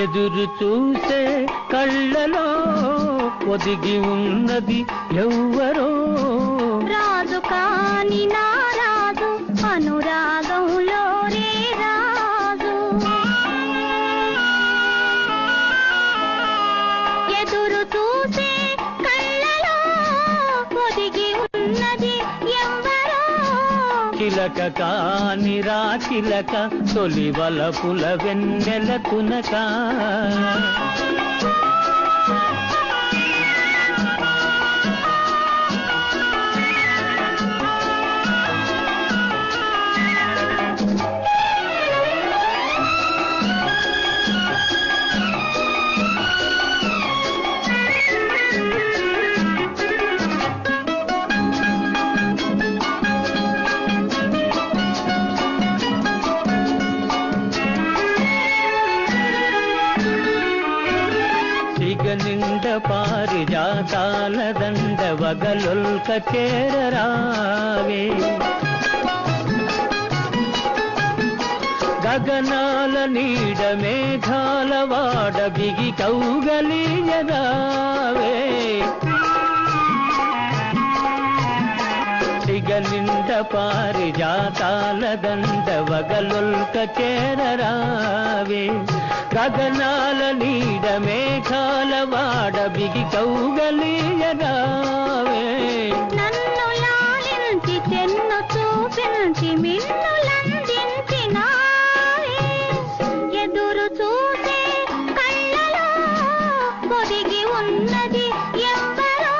ఎదురు చూసే కళ్ళలో ఒదిగి ఉన్నది ఎవ్వరో రాజు కాని నా రాజు అనురాగంలో రే రాజు ఎదురు చూసే కళ్ళలో ఒదిగి ఉన్నది ఎవ్వరో చిలక కాని రా చిలక తొలి వలపుల వెన్నెల తునక నిండ పారిజాతాల దండ వగలొల్క చేరరావే గగనాల నీడ మేఘాల వాడ బిగి కౌగలియరావే నిండ పారిజాతాల దండ వగలొల్క చేరరావే గగనాల నీడ మేఘాల వాడ బిగి కౌగలియరావే నన్ను లాలించి చెన్ను చూపించి మిన్నులందించినావే ఎదురు చూసే కళ్ళలో ఒదిగి ఉన్నది ఎవ్వరో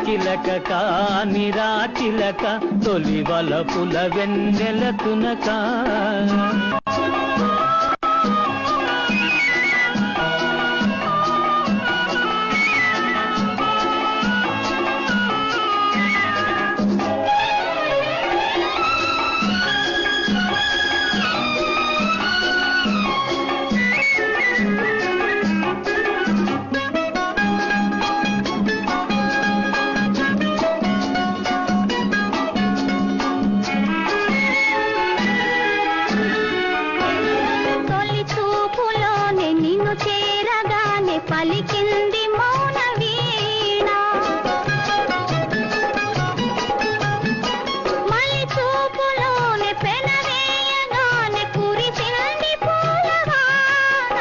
చిలక కాని రా చిలక తొలి వలపుల వెన్నెల తునక పలికింది మౌన వీణ మలి చూపులోనే పెనవేయగానే కురిసింది పూలవాన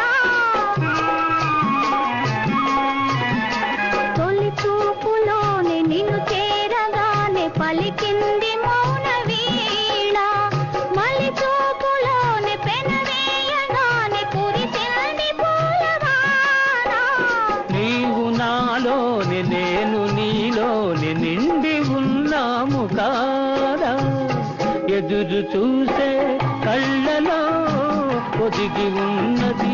తొలి చూపులోనే నిన్ను చేరగానే పలికింది మౌన వీణ మలి చూపులోనే పెనవేయగానే కురిసింది నాలోని నేను నీలోని నిండి ఉన్నాము కాదా ఎదురు చూసే కళ్ళలో ఒదిగి ఉన్నది